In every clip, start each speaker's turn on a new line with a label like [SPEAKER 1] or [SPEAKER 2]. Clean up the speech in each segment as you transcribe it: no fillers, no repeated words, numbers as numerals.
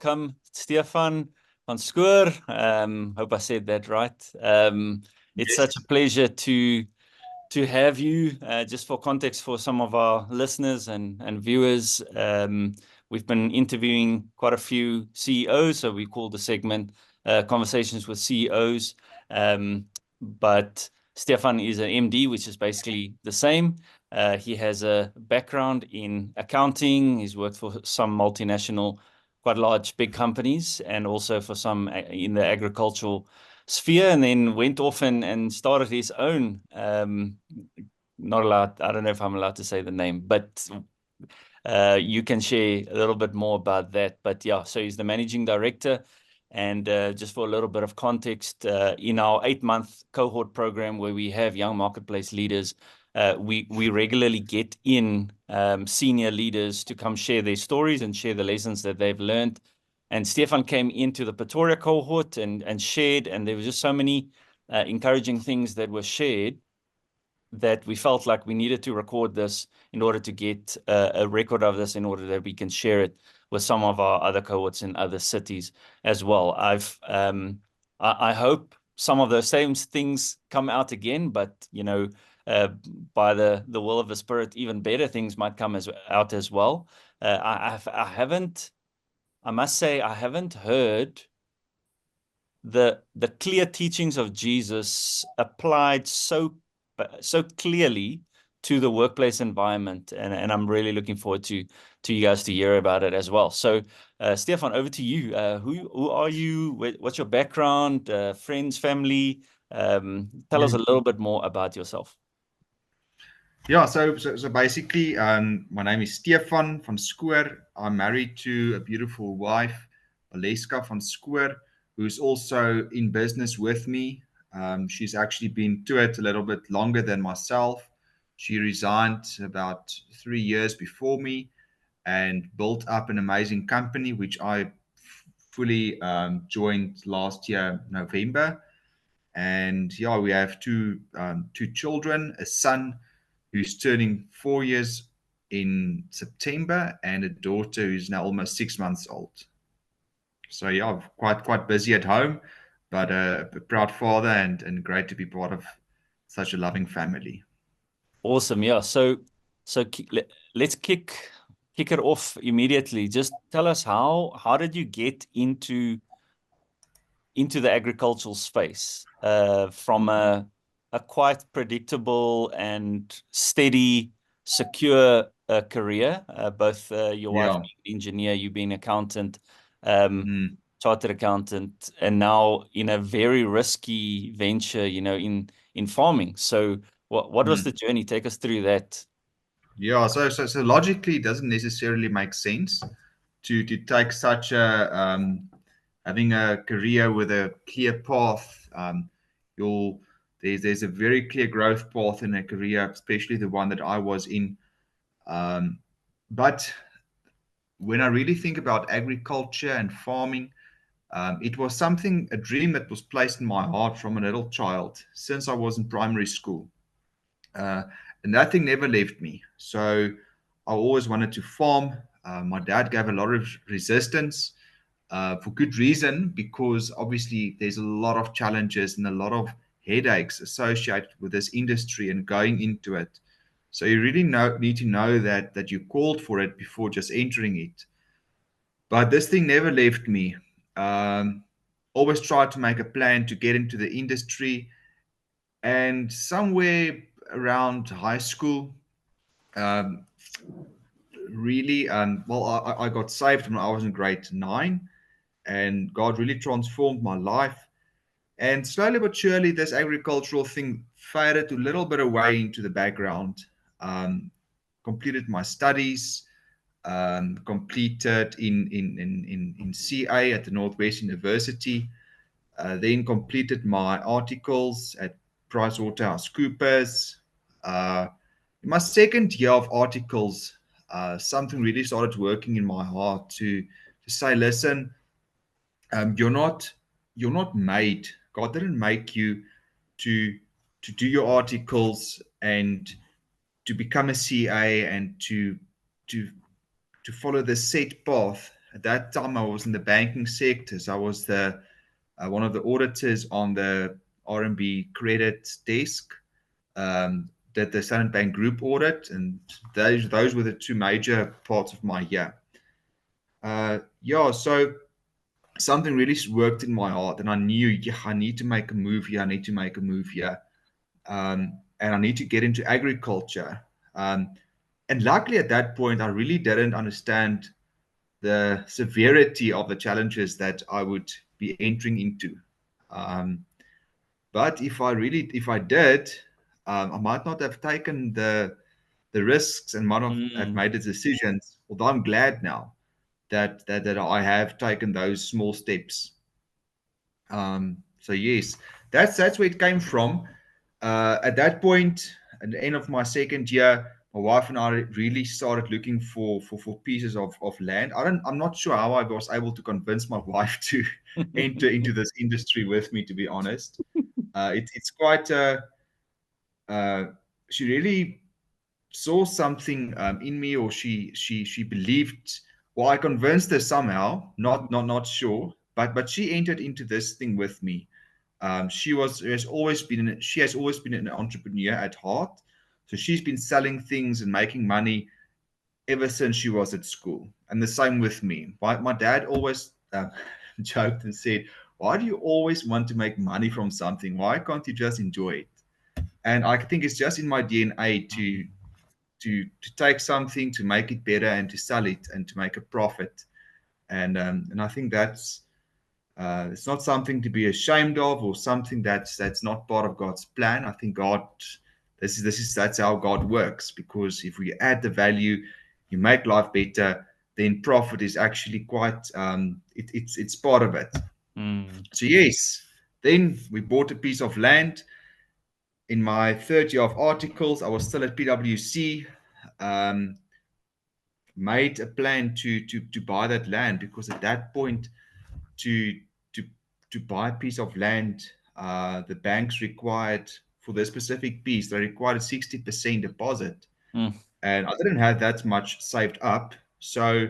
[SPEAKER 1] welcome Stefan van Schoor. Hope I said that right. It's
[SPEAKER 2] Yes.
[SPEAKER 1] such a pleasure to have you. Just for context for some of our listeners and viewers, we've been interviewing quite a few CEOs, so we call the segment Conversations with CEOs. But Stefan is an MD, which is basically the same. He has a background in accounting. He's worked for some multinational, quite large, big companies, and also for some in the agricultural sphere, and then went off and started his own. Not allowed. I don't know if I'm allowed to say the name, but you can share a little bit more about that. But yeah, so he's the managing director. And just for a little bit of context, in our 8-month cohort program where we have young marketplace leaders, we regularly get in senior leaders to come share their stories and share the lessons that they've learned. And Stefan came into the Pretoria cohort and shared, and there were just so many encouraging things that were shared that we felt like we needed to record this in order to get a record of this in order that we can share it with some of our other cohorts in other cities as well. I hope some of those same things come out again, but by the will of the Spirit, even better things might come out as well. I must say, I haven't heard the clear teachings of Jesus applied so clearly to the workplace environment, and I'm really looking forward to you guys to hear about it as well. So, Stefan, over to you. Who are you? What's your background? Friends, family? Tell us a little bit more about yourself.
[SPEAKER 2] Yeah, so basically, my name is Stefan van Schoor. I'm married to a beautiful wife, Aleska van Schoor, who's also in business with me. She's actually been to it a little bit longer than myself. She resigned about 3 years before me and built up an amazing company, which I fully joined last year, November. And yeah, we have two children, a son who's turning 4 years in September, and a daughter who's now almost 6 months old. So yeah, I'm quite busy at home, but a proud father and great to be part of such a loving family.
[SPEAKER 1] Awesome. Yeah. So let's kick it off immediately. Just tell us how did you get into the agricultural space from a quite predictable and steady, secure career. Both your wife
[SPEAKER 2] Yeah.
[SPEAKER 1] being an engineer, you being an accountant, um,
[SPEAKER 2] Mm,
[SPEAKER 1] chartered accountant, and now in a very risky venture, in farming. So what was
[SPEAKER 2] mm.
[SPEAKER 1] the journey? Take us through that.
[SPEAKER 2] Yeah, so logically, it doesn't necessarily make sense to take such a having a career with a clear path. You'll there's a very clear growth path in a career, especially the one that I was in. But when I really think about agriculture and farming, it was something, a dream that was placed in my heart from a little child since I was in primary school. Uh, and that thing never left me. So I always wanted to farm. My dad gave a lot of resistance for good reason, because obviously there's a lot of challenges and a lot of headaches associated with this industry and going into it. So you really need to know that you called for it before just entering it. But this thing never left me. Um, Always tried to make a plan to get into the industry, and somewhere around high school, um, really, well, I got saved when I was in grade 9, and God really transformed my life. And slowly but surely, this agricultural thing faded a little bit away into the background. Um, Completed my studies, completed in CA at the Northwest University, then completed my articles at PricewaterhouseCoopers. In my second year of articles, something really started working in my heart to say, listen, you're not made. God didn't make you to to do your articles and to become a CA and to to follow the set path. At that time, I was in the banking sector. So I was the one of the auditors on the RMB credit desk, did the Standard Bank Group audit, and those were the two major parts of my year. Yeah, so something really worked in my heart, and I knew, yeah, I need to make a move here. I need to make a move here, and I need to get into agriculture. And luckily, at that point, I really didn't understand the severity of the challenges that I would be entering into. Um, but if I did, I might not have taken the risks and might not have
[SPEAKER 1] Mm.
[SPEAKER 2] made the decisions. Although I'm glad now that I have taken those small steps. So yes, that's where it came from. At that point, at the end of my second year, my wife and I really started looking for pieces of land. I'm not sure how I was able to convince my wife to enter into this industry with me. To be honest, it's quite uh, she really saw something in me, or she believed, well, I convinced her somehow, not sure, but she entered into this thing with me. She has always been an entrepreneur at heart, so she's been selling things and making money ever since she was at school. And the same with me. My dad always joked and said, why do you always want to make money from something? Why can't you just enjoy it? And I think it's just in my DNA to take something, to make it better, and to sell it, and to make a profit. And I think that's it's not something to be ashamed of, or something that's not part of God's plan. I think that's how God works. Because if we add the value, you make life better, then profit is actually quite it's part of it.
[SPEAKER 1] Mm.
[SPEAKER 2] So yes, then we bought a piece of land. In my third year of articles, I was still at PwC. Um, Made a plan to buy that land, because at that point, to to to buy a piece of land, the banks required, for this specific piece, they required a 60% deposit,
[SPEAKER 1] Mm.
[SPEAKER 2] and I didn't have that much saved up. So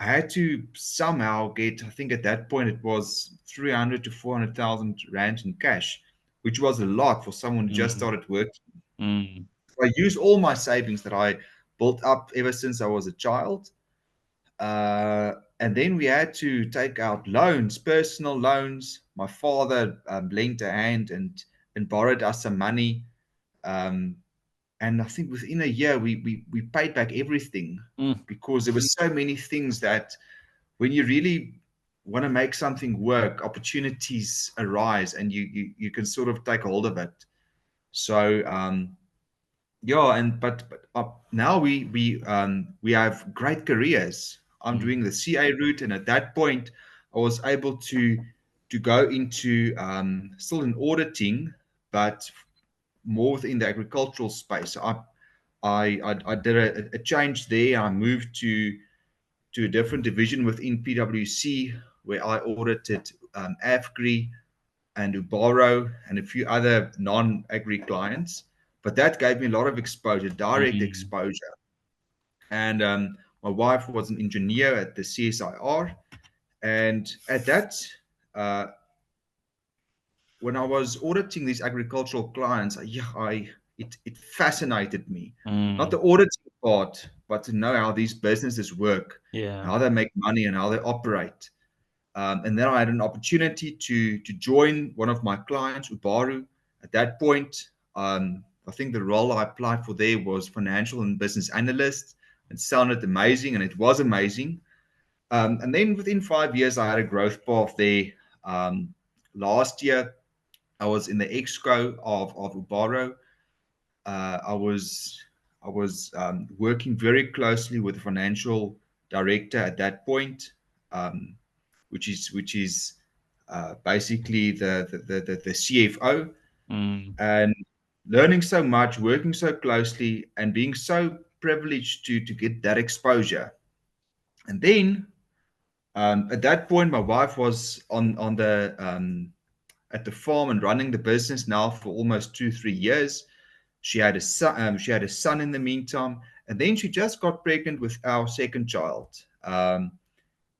[SPEAKER 2] I had to somehow get, I think at that point it was 300 to 400,000 rand in cash, which was a lot for someone who just
[SPEAKER 1] Mm.
[SPEAKER 2] started working.
[SPEAKER 1] Mm.
[SPEAKER 2] So I used all my savings that I built up ever since I was a child. And then we had to take out loans, personal loans. My father lent a hand and borrowed us some money. Um, and I think within a year, we paid back everything,
[SPEAKER 1] Mm.
[SPEAKER 2] because there were so many things that when you really want to make something work, opportunities arise, and you can sort of take hold of it. So yeah, and but now we have great careers. I'm
[SPEAKER 1] Mm.
[SPEAKER 2] doing the CA route, and at that point, I was able to go into still in auditing, but more within the agricultural space. So I did a change there. I moved to a different division within PwC, where I audited AFGRI and Ubaro and a few other non-agri clients. But that gave me a lot of exposure, direct
[SPEAKER 1] Mm.
[SPEAKER 2] exposure. And my wife was an engineer at the CSIR. And at that, uh, when I was auditing these agricultural clients, it fascinated me. Not
[SPEAKER 1] Mm.
[SPEAKER 2] the auditing part, but to know how these businesses work,
[SPEAKER 1] Yeah.
[SPEAKER 2] how they make money, and how they operate. And then I had an opportunity to join one of my clients, Ubaru. At that point, I think the role I applied for there was financial and business analyst. It sounded amazing, and it was amazing. And then within 5 years, I had a growth path there. Um, Last year, I was in the exco of Ubaro. I was working very closely with the financial director at that point, um, which is basically the CFO,
[SPEAKER 1] Mm.
[SPEAKER 2] and learning so much, working so closely, and being so privileged to get that exposure. And then at that point, my wife was on the at the farm and running the business now for almost 2 3 years. She had a son. She had a son in the meantime, and then she just got pregnant with our second child.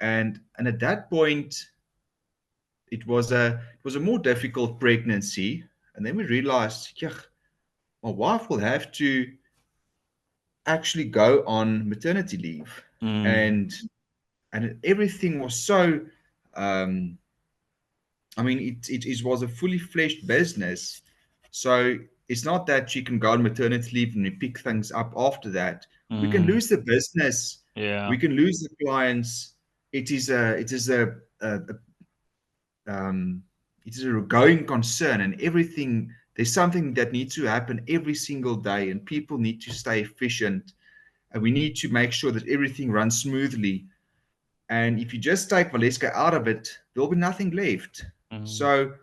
[SPEAKER 2] And at that point, it was a more difficult pregnancy. And then we realized, yeah, my wife will have to actually go on maternity leave.
[SPEAKER 1] Mm.
[SPEAKER 2] And everything was so, um, I mean, it was a fully fledged business. So it's not that she can go on maternity leave and we pick things up after that. We can
[SPEAKER 1] Mm.
[SPEAKER 2] lose the business. We
[SPEAKER 1] Yeah.
[SPEAKER 2] can lose the clients. Um, it is a going concern, and everything. There's something that needs to happen every single day, and people need to stay efficient, and we need to make sure that everything runs smoothly. And if you just take Valeska out of it, there'll be nothing left.
[SPEAKER 1] Mm.
[SPEAKER 2] So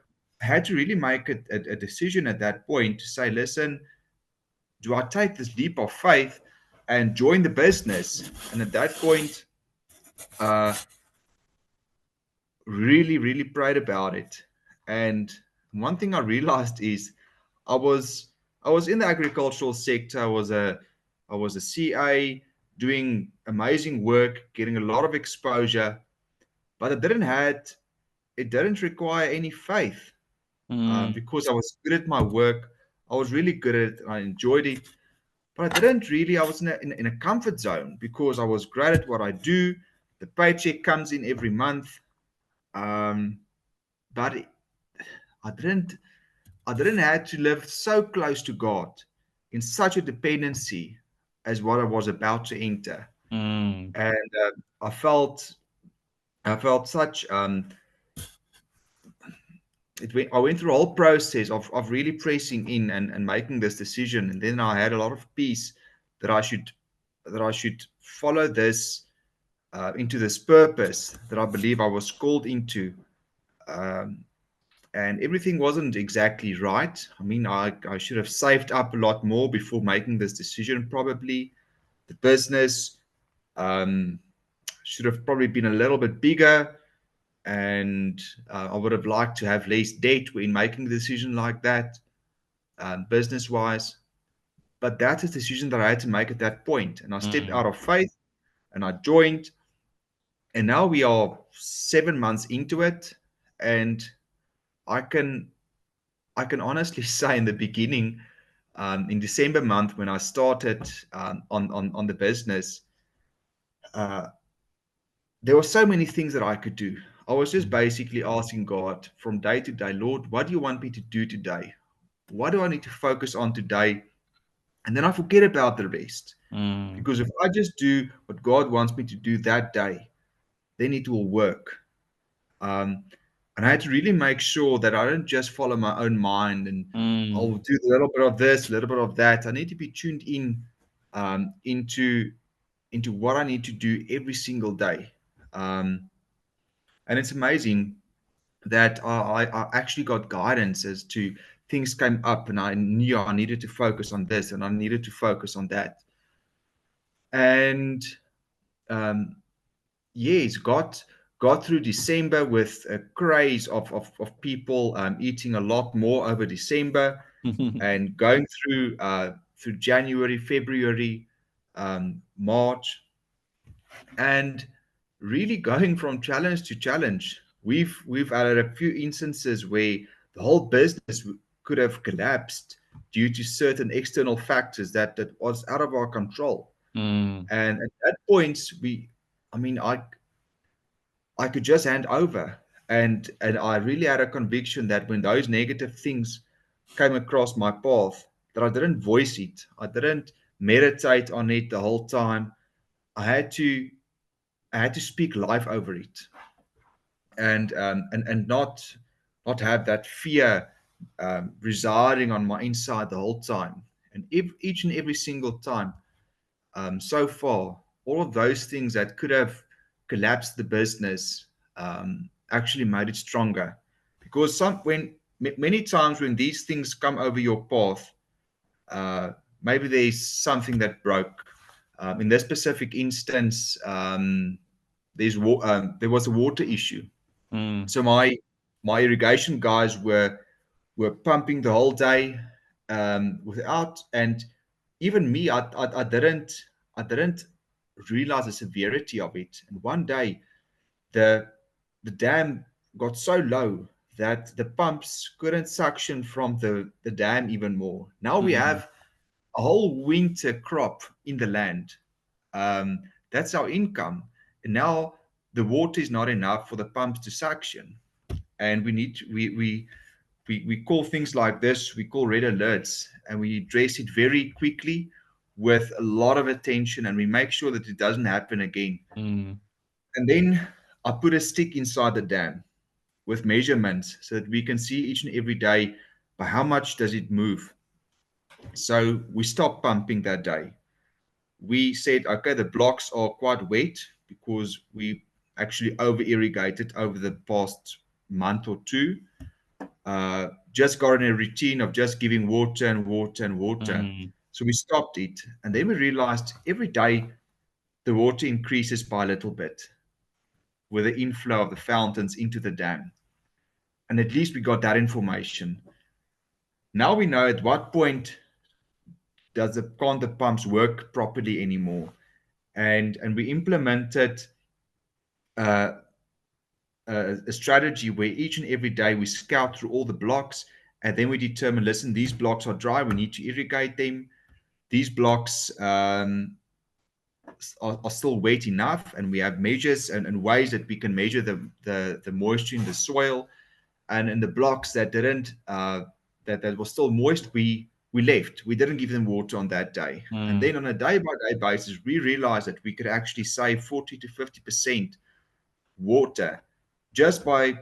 [SPEAKER 2] I had to really make a decision at that point to say, listen, do I take this leap of faith and join the business? And at that point, uh, really, really prayed about it. And one thing I realized is I was I was in the agricultural sector. I was a CA doing amazing work, getting a lot of exposure, but it didn't require any faith,
[SPEAKER 1] Mm.
[SPEAKER 2] because I was good at my work. I was really good at it. I enjoyed it, but I didn't really. I was in a comfort zone because I was great at what I do. The paycheck comes in every month, um, but I didn't have to live so close to God in such a dependency as what I was about to enter.
[SPEAKER 1] Mm.
[SPEAKER 2] And I felt such I went through a whole process of really pressing in and making this decision. And then I had a lot of peace that I should follow this into this purpose that I believe I was called into. Um, and everything wasn't exactly right. I mean, I should have saved up a lot more before making this decision, probably. The business um, should have probably been a little bit bigger, and I would have liked to have less debt in making a decision like that, business wise. But that's a decision that I had to make at that point. And I stepped out
[SPEAKER 1] Mm.
[SPEAKER 2] of faith and I joined. And now we are 7 months into it. And I can I can honestly say in the beginning, in December month when I started on the business, uh, there were so many things that I could do. I was just
[SPEAKER 1] Mm.
[SPEAKER 2] basically asking God from day to day, Lord, what do you want me to do today? What do I need to focus on today? And then I forget about the rest.
[SPEAKER 1] Mm.
[SPEAKER 2] Because if I just do what God wants me to do that day, then it will work. Um, and I had to really make sure that I don't just follow my own mind and I'll
[SPEAKER 1] Mm.
[SPEAKER 2] do a little bit of this, a little bit of that. I need to be tuned in, into what I need to do every single day. Um, and it's amazing that I actually got guidance as to things came up, and I knew I needed to focus on this and I needed to focus on that. And um, yes, got through December with a craze of people eating a lot more over December, and going through January, February, March, and really going from challenge to challenge. We've had a few instances where the whole business could have collapsed due to certain external factors that was out of our control.
[SPEAKER 1] Mm.
[SPEAKER 2] And at that point, I mean, I could just hand over. And I really had a conviction that when those negative things came across my path, that I didn't voice it. I didn't meditate on it the whole time. I had to I had to speak life over it, and not have that fear residing on my inside the whole time. And each and every single time, so far, all of those things that could have collapsed the business actually made it stronger. Because many times when these things come over your path, uh, maybe there's something that broke. In this specific instance, there was a water issue.
[SPEAKER 1] Mm.
[SPEAKER 2] So my irrigation guys were pumping the whole day, without, and even me, I didn't realize the severity of it. And one day the the dam got so low that the pumps couldn't suction from the dam even more. Now we
[SPEAKER 1] Mm.
[SPEAKER 2] have a whole winter crop in the land. That's our income. And now the water is not enough for the pumps to suction. And we need to, we call things like this, we call red alerts, and we address it very quickly with a lot of attention, and we make sure that it doesn't happen again.
[SPEAKER 1] Mm.
[SPEAKER 2] And then I put a stick inside the dam with measurements so that we can see each and every day by how much does it move. So we stopped pumping that day. We said, okay, the blocks are quite wet because we actually over irrigated over the past month or two. Just got in a routine of just giving water and water and water.
[SPEAKER 1] Mm.
[SPEAKER 2] So we stopped it. And then we realized every day the water increases by a little bit with the inflow of the fountains into the dam. And at least we got that information. Now we know at what point can't the pumps work properly anymore. And we implemented uh, a strategy where each and every day we scout through all the blocks, and then we determine, listen, these blocks are dry, we need to irrigate them. These blocks are still wet enough, and we have measures and ways that we can measure the moisture in the soil. And in the blocks that didn't that was still moist, we left. We didn't give them water on that day. And
[SPEAKER 1] Mm.
[SPEAKER 2] then on a day-by-day basis, we realized that we could actually save 40 to 50% water just by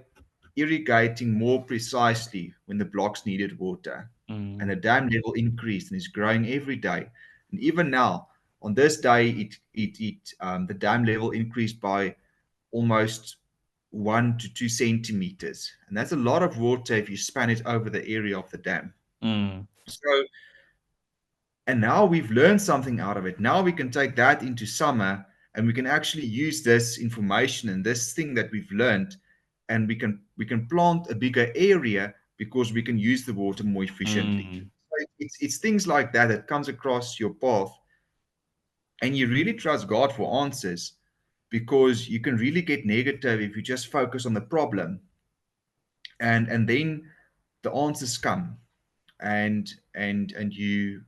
[SPEAKER 2] irrigating more precisely when the blocks needed water. And
[SPEAKER 1] Mm.
[SPEAKER 2] the dam level increased and is growing every day. And even now, on this day, the dam level increased by almost 1 to 2 centimeters. And that's a lot of water if you span it over the area of the dam.
[SPEAKER 1] Mm.
[SPEAKER 2] So, and now we've learned something out of it. Now we can take that into summer and we can actually use this information and this thing that we've learned, and we can plant a bigger area because we can use the water more efficiently.
[SPEAKER 1] Mm.
[SPEAKER 2] So it's things like that that comes across your path, and you really trust God for answers, because you can really get negative if you just focus on the problem, and then the answers come, and you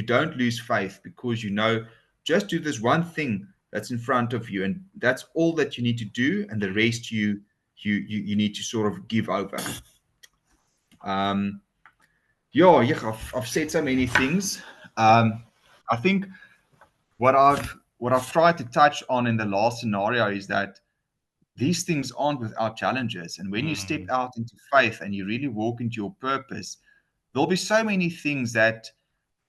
[SPEAKER 2] don't lose faith, because you know, just do this one thing that's in front of you, and that's all that you need to do, and the rest you need to sort of give over. um yeah, I've said so many things. I think what I've tried to touch on in the last scenario is that these things aren't without challenges. And when you step
[SPEAKER 1] Mm.
[SPEAKER 2] out into faith and you really walk into your purpose, there'll be so many things that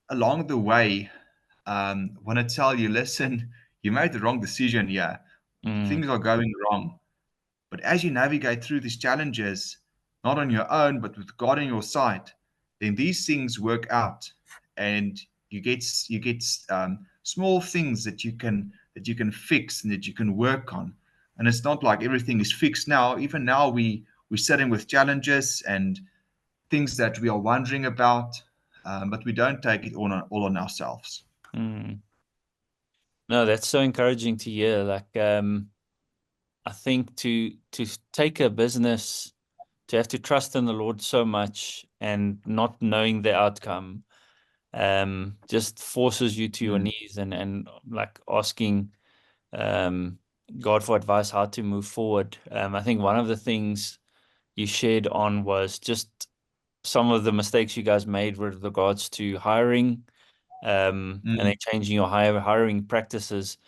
[SPEAKER 2] along the way want to tell you, listen, you made the wrong decision here.
[SPEAKER 1] Mm.
[SPEAKER 2] Things are going wrong. But as you navigate through these challenges, not on your own, but with God on your side, then these things work out, and you get small things that you can fix and that you can work on. And it's not like everything is fixed now. Even now, we're sitting with challenges and things that we are wondering about, but we don't take it all on ourselves.
[SPEAKER 1] Mm. No, that's so encouraging to hear. Like, I think to take a business, to have to trust in the Lord so much and not knowing the outcome, just forces you to your
[SPEAKER 2] Mm.
[SPEAKER 1] knees and like asking um God for advice how to move forward. I think one of the things you shared on was just some of the mistakes you guys made with regards to hiring, and
[SPEAKER 2] Mm.
[SPEAKER 1] then changing your hiring practices.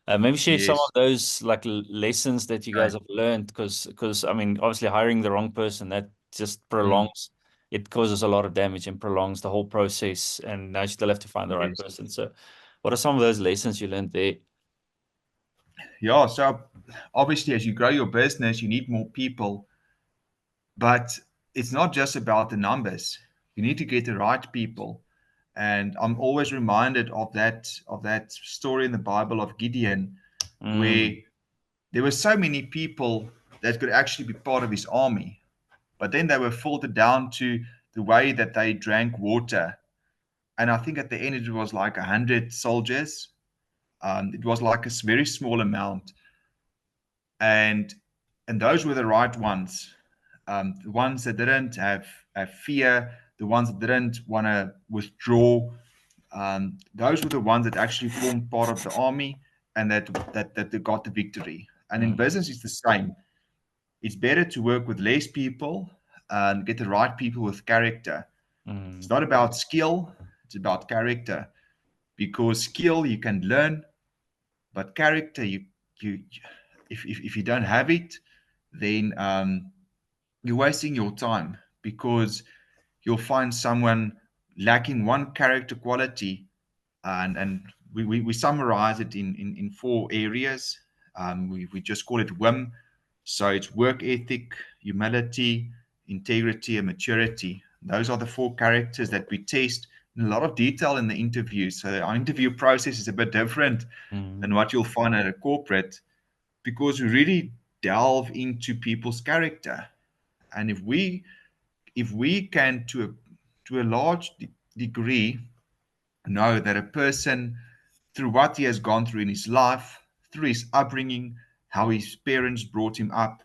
[SPEAKER 1] Maybe share some of
[SPEAKER 2] Yes.
[SPEAKER 1] those like lessons that you
[SPEAKER 2] Okay.
[SPEAKER 1] guys have learned, because I mean, obviously hiring the wrong person, that just
[SPEAKER 2] Mm.
[SPEAKER 1] prolongs, it causes a lot of damage and prolongs the whole process, and now you still have to find the right
[SPEAKER 2] Yes.
[SPEAKER 1] person. So what are some of those lessons you learned there?
[SPEAKER 2] Yeah. So obviously, as you grow your business, you need more people, but it's not just about the numbers. You need to get the right people. And I'm always reminded of that story in the Bible of Gideon, where
[SPEAKER 1] Mm.
[SPEAKER 2] there were so many people that could actually be part of his army, but then they were filtered down to the way that they drank water. And I think at the end it was like 100 soldiers. It was like a very small amount, and and those were the right ones. The ones that didn't have fear, the ones that didn't want to withdraw. Those were the ones that actually formed part of the army and that they got the victory. And in
[SPEAKER 1] Mm,
[SPEAKER 2] business, it's the same. It's better to work with less people and get the right people with character. It's
[SPEAKER 1] mm,
[SPEAKER 2] not about skill, it's about character. Because skill you can learn, but character you if you don't have it, then you're wasting your time because you'll find someone lacking one character quality, and we summarize it in four areas. We just call it WIM. So it's work ethic, humility, integrity, and maturity. Those are the four characters that we test in a lot of detail in the interview. So our interview process is a bit different than
[SPEAKER 1] mm,
[SPEAKER 2] what you'll find at a corporate because we really delve into people's character. And if we can to a large degree know that a person, through what he has gone through in his life, through his upbringing, how his parents brought him up,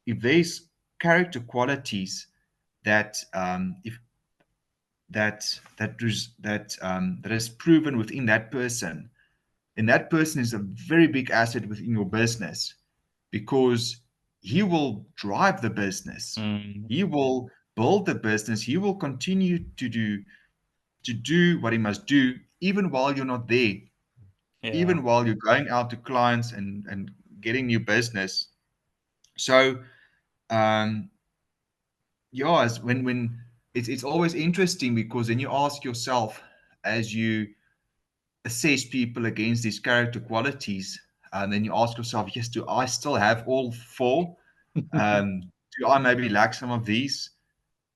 [SPEAKER 2] if there's character qualities that if that is proven within that person, then that person is a very big asset within your business because he will drive the business,
[SPEAKER 1] mm.
[SPEAKER 2] he will build the business, he will continue to do what he must do even while you're not there,
[SPEAKER 1] Yeah.
[SPEAKER 2] even while you're going out to clients and getting new business. So um yeah, when it's always interesting because then you ask yourself as you assess people against these character qualities, and then you ask yourself, yes, do I still have all four? Do I maybe lack some of these?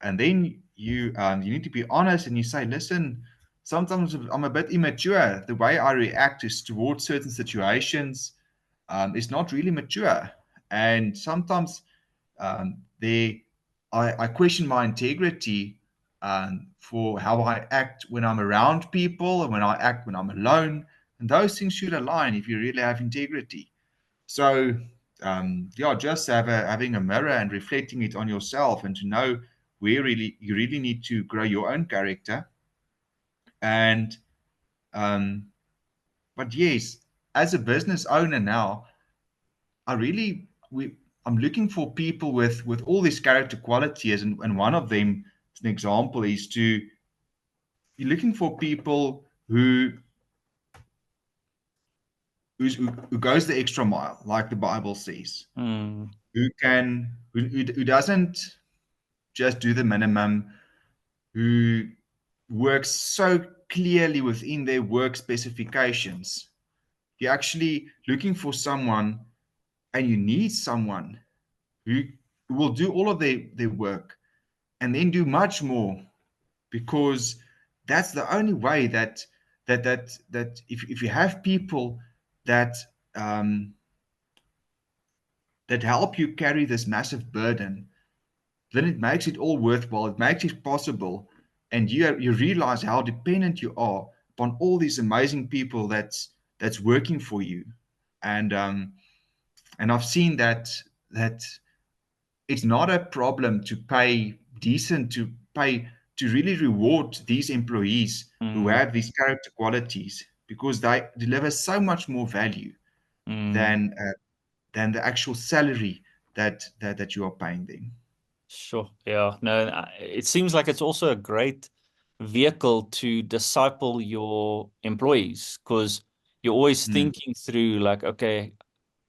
[SPEAKER 2] And then you need to be honest and you say, listen, sometimes I'm a bit immature. The way I react is towards certain situations is not really mature, and sometimes I question my integrity for how I act when I'm around people and when I act when I'm alone, and those things should align if you really have integrity. So, yeah, just having a mirror and reflecting it on yourself, and to know where really you really need to grow your own character. And um, but yes, as a business owner now, I really I'm looking for people with all these character qualities, and one of them, as an example, is to you're looking for people who goes the extra mile, like the Bible says,
[SPEAKER 1] Mm,
[SPEAKER 2] who doesn't just do the minimum, who works so clearly within their work specifications. You're actually looking for someone, and you need someone who will do all of their work and then do much more, because that's the only way that if you have people that um, that help you carry this massive burden, then it makes it all worthwhile. It makes it possible, and you realize how dependent you are upon all these amazing people that's working for you, and I've seen that it's not a problem to pay decent to really reward these employees who
[SPEAKER 1] mm,
[SPEAKER 2] have these character qualities, because they deliver so much more value
[SPEAKER 1] mm.
[SPEAKER 2] than the actual salary that you are paying them.
[SPEAKER 1] Sure. Yeah. No, it seems like it's also a great vehicle to disciple your employees because you're always
[SPEAKER 2] Mm,
[SPEAKER 1] thinking through, like, okay,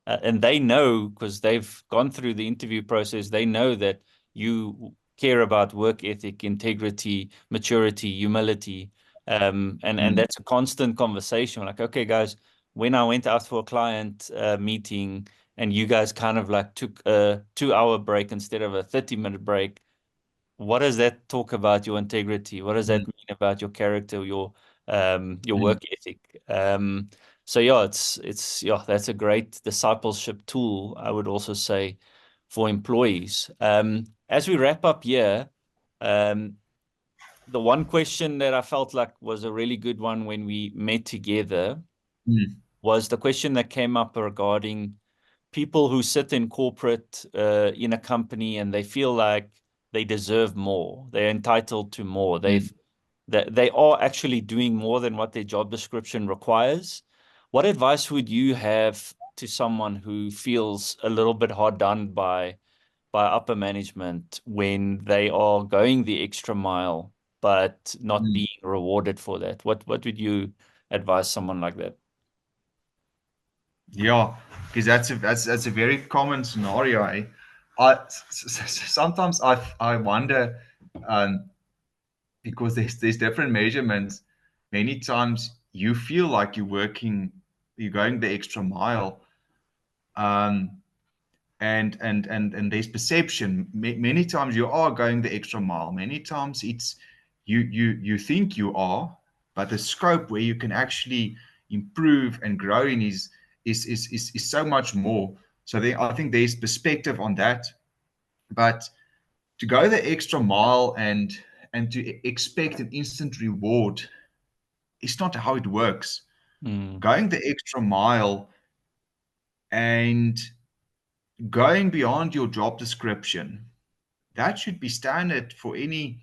[SPEAKER 1] and they know because they've gone through the interview process, they know that you care about work ethic, integrity, maturity, humility. And
[SPEAKER 2] mm,
[SPEAKER 1] that's a constant conversation. Like, okay, guys, when I went out for a client meeting and you guys kind of like took a 2 hour break instead of a 30-minute break, what does that talk about your integrity? What does
[SPEAKER 2] mm,
[SPEAKER 1] that mean about your character, your
[SPEAKER 2] mm,
[SPEAKER 1] work ethic? So yeah, it's yeah, that's a great discipleship tool, I would also say, for employees. As we wrap up here, um, the one question that I felt like was a really good one when we met together
[SPEAKER 2] mm,
[SPEAKER 1] was the question that came up regarding people who sit in corporate in a company and they feel like they deserve more, they're entitled to more,
[SPEAKER 2] Mm.
[SPEAKER 1] that they are actually doing more than what their job description requires. What advice would you have to someone who feels a little bit hard done by upper management when they are going the extra mile but not
[SPEAKER 2] Mm.
[SPEAKER 1] being rewarded for that? What would you advise someone like that?
[SPEAKER 2] Yeah, because that's a very common scenario. Eh? Sometimes I wonder, um, because there's different measurements. Many times you feel like you're going the extra mile, um, and there's perception. Many times you are going the extra mile. Many times it's you think you are, but the scope where you can actually improve and grow in is so much more. So I think there's perspective on that. But to go the extra mile and to expect an instant reward, it's not how it works.
[SPEAKER 1] Mm,
[SPEAKER 2] Going the extra mile and going beyond your job description, that should be standard for any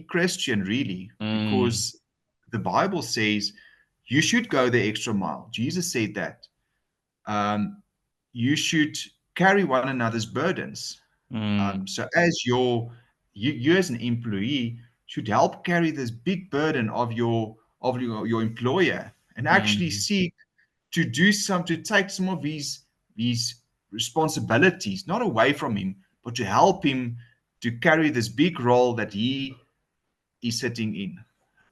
[SPEAKER 2] Christian, really,
[SPEAKER 1] mm,
[SPEAKER 2] because the Bible says you should go the extra mile. Jesus said that. Um, you should carry one another's burdens.
[SPEAKER 1] mm,
[SPEAKER 2] So as you as an employee should help carry this big burden of your employer, and actually
[SPEAKER 1] mm,
[SPEAKER 2] seek to take some of these responsibilities not away from him, but to help him to carry this big role that he is sitting in.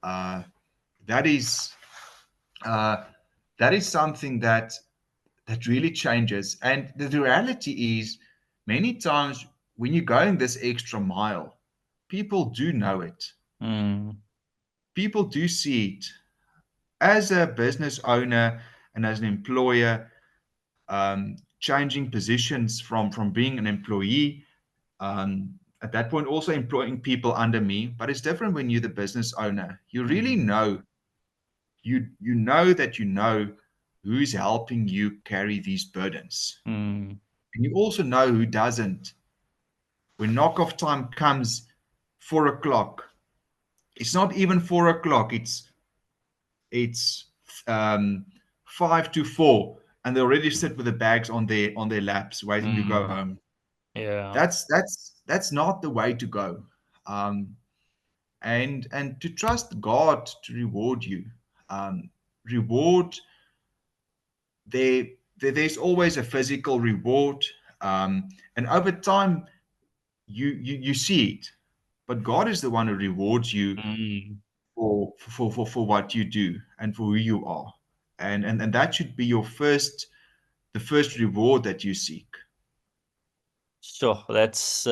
[SPEAKER 2] Uh, that is uh, that is something that really changes. And the reality is, many times when you're going this extra mile, people do know it.
[SPEAKER 1] mm,
[SPEAKER 2] People do see it. As a business owner and as an employer, changing positions from being an employee, at that point also employing people under me. But it's different when you're the business owner. You really
[SPEAKER 1] mm,
[SPEAKER 2] know, you know that you know who's helping you carry these burdens.
[SPEAKER 1] mm,
[SPEAKER 2] And you also know who doesn't. When knockoff time comes, 4 o'clock, it's not even 4 o'clock, it's 5 to 4, and they already sit with the bags on their laps waiting to go
[SPEAKER 1] mm.
[SPEAKER 2] home.
[SPEAKER 1] Yeah.
[SPEAKER 2] That's not the way to go. Um, and to trust God to reward you. Reward there's always a physical reward, and over time you see it, but God is the one who rewards you
[SPEAKER 1] Mm.
[SPEAKER 2] for what you do and for who you are, and that should be your the first reward that you seek.
[SPEAKER 1] Sure. That's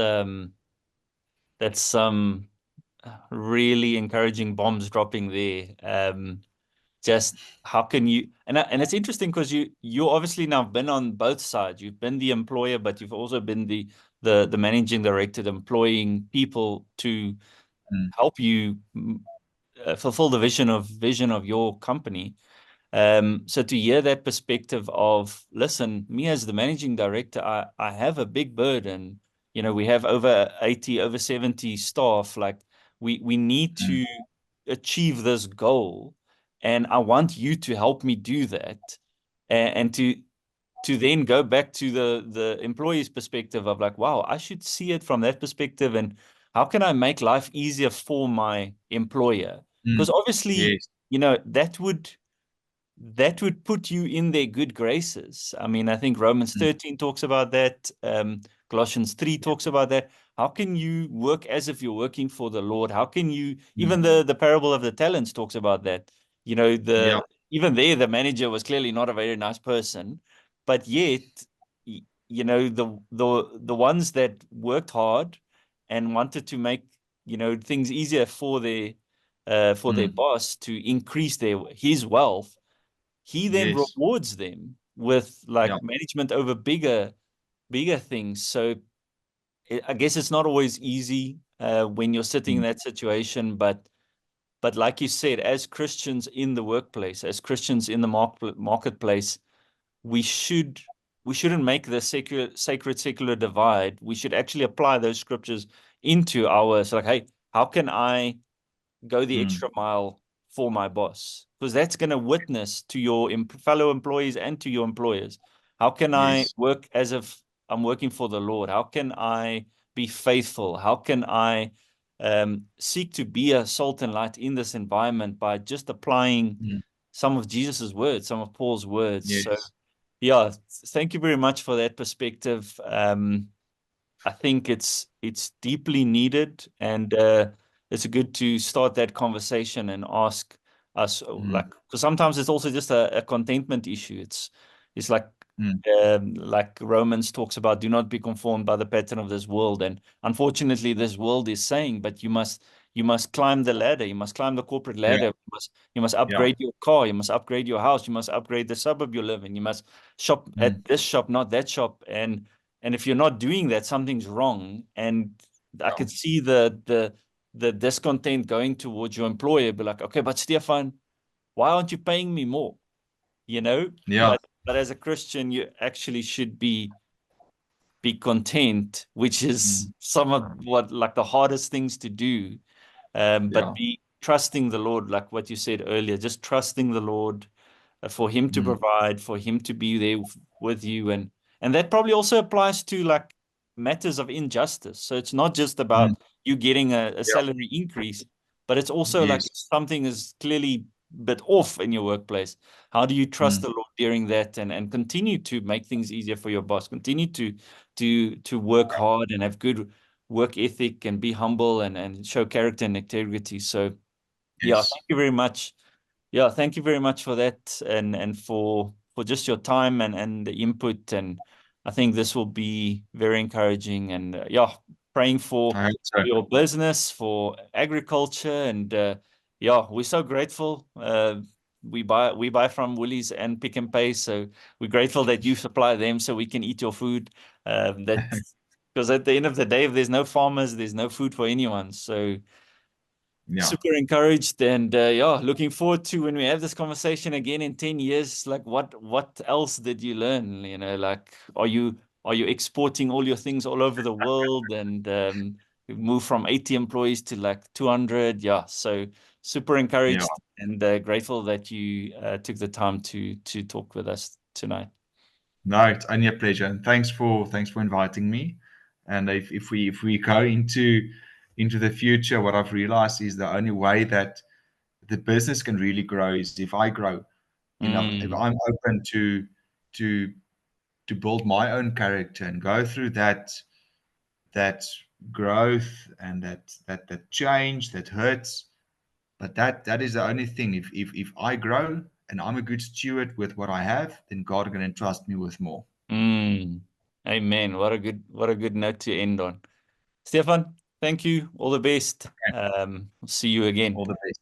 [SPEAKER 1] some really encouraging bombs dropping there. Just how can you and it's interesting because you obviously now been on both sides. You've been the employer, but you've also been the managing director, employing people to
[SPEAKER 2] Mm.
[SPEAKER 1] help you fulfill the vision of your company. So to hear that perspective of, listen, me as the managing director, I have a big burden. You know, we have over 80, over 70 staff. Like we need
[SPEAKER 2] Mm.
[SPEAKER 1] to achieve this goal. And I want you to help me do that. And to then go back to the employee's perspective of like, wow, I should see it from that perspective. And how can I make life easier for my employer?
[SPEAKER 2] Mm.
[SPEAKER 1] Because obviously,
[SPEAKER 2] Yes.
[SPEAKER 1] you know, that would put you in their good graces. I mean, I think Romans
[SPEAKER 2] Mm.
[SPEAKER 1] 13 talks about that. Colossians 3 talks about that. How can you work as if you're working for the Lord? How can you,
[SPEAKER 2] Mm.
[SPEAKER 1] even the parable of the talents talks about that. You know,
[SPEAKER 2] Yeah.
[SPEAKER 1] even there, the manager was clearly not a very nice person, but yet, you know, the ones that worked hard and wanted to make, you know, things easier for their
[SPEAKER 2] Mm.
[SPEAKER 1] boss to increase his wealth, he then
[SPEAKER 2] Yes.
[SPEAKER 1] rewards them with
[SPEAKER 2] Yeah.
[SPEAKER 1] like management over bigger things. So I guess it's not always easy when you're sitting in
[SPEAKER 2] Mm.
[SPEAKER 1] that situation, but like you said, as Christians in the workplace, as Christians in the marketplace, we should we shouldn't make the sacred secular divide. We should actually apply those scriptures into ours. Like, hey, how can I go the
[SPEAKER 2] Mm.
[SPEAKER 1] extra mile for my boss? Because that's going to witness to your fellow employees and to your employers. How can I
[SPEAKER 2] Yes.
[SPEAKER 1] work as if I'm working for the Lord? How can I be faithful? How can I seek to be a salt and light in this environment by just applying
[SPEAKER 2] Mm.
[SPEAKER 1] some of Jesus's words, some of Paul's words? So,
[SPEAKER 2] Yes.
[SPEAKER 1] yeah, thank you very much for that perspective. I think it's deeply needed, and it's good to start that conversation and ask us,
[SPEAKER 2] Mm.
[SPEAKER 1] because sometimes it's also just a contentment issue. It's
[SPEAKER 2] Mm.
[SPEAKER 1] like Romans talks about, do not be conformed by the pattern of this world. And unfortunately, this world is saying, but you must climb the ladder, you must climb the corporate
[SPEAKER 2] Yeah.
[SPEAKER 1] ladder, you must
[SPEAKER 2] Yeah.
[SPEAKER 1] upgrade your car, you must upgrade your house, you must upgrade the suburb you live in, you must shop
[SPEAKER 2] Mm.
[SPEAKER 1] at this shop, not that shop. And if you're not doing that, something's wrong. And I
[SPEAKER 2] Yeah.
[SPEAKER 1] could see the discontent going towards your employer, be like, okay, but Stefan, why aren't you paying me more? You know,
[SPEAKER 2] Yeah.
[SPEAKER 1] but as a Christian, you actually should be content, which is
[SPEAKER 2] Mm.
[SPEAKER 1] some of what like the hardest things to do. But
[SPEAKER 2] Yeah.
[SPEAKER 1] be trusting the Lord, like what you said earlier, just trusting the Lord for him to
[SPEAKER 2] Mm.
[SPEAKER 1] provide, for him to be there with you. And that probably also applies to like matters of injustice. So it's not just
[SPEAKER 2] Mm.
[SPEAKER 1] about you getting a
[SPEAKER 2] Yeah.
[SPEAKER 1] salary increase, but it's also like if
[SPEAKER 2] Yes.
[SPEAKER 1] something is clearly a bit off in your workplace. How do you trust
[SPEAKER 2] Mm.
[SPEAKER 1] the Lord during that, and continue to make things easier for your boss? Continue to work hard and have good work ethic and be humble and show character and integrity. So yeah,
[SPEAKER 2] Yes.
[SPEAKER 1] thank you very much. Yeah, thank you very much for that, and for just your time and the input. And I think this will be very encouraging. And yeah, praying for
[SPEAKER 2] I hope so.
[SPEAKER 1] your business, for agriculture, and yeah, we're so grateful. We buy from Woolies and Pick and Pay, so we're grateful that you supply them so we can eat your food. That because at the end of the day, if there's no farmers, there's no food for anyone. So
[SPEAKER 2] Yeah.
[SPEAKER 1] super encouraged, and yeah, looking forward to when we have this conversation again in 10 years. Like, what else did you learn? Like, are you exporting all your things all over the world, and move from 80 employees to like 200? Yeah, so super
[SPEAKER 2] Yeah.
[SPEAKER 1] encouraged and grateful that you took the time to talk with us tonight.
[SPEAKER 2] No, it's only a pleasure, and thanks for inviting me. And if we go into the future, what I've realized is the only way that the business can really grow is if I grow. If
[SPEAKER 1] Mm,
[SPEAKER 2] I'm open to to build my own character and go through that growth and that change that hurts. But that is the only thing. If I grow and I'm a good steward with what I have, then God can entrust me with more.
[SPEAKER 1] mm. Amen. What a good note to end on. Stefan, thank you. All the best. See you
[SPEAKER 2] All
[SPEAKER 1] again.
[SPEAKER 2] the best.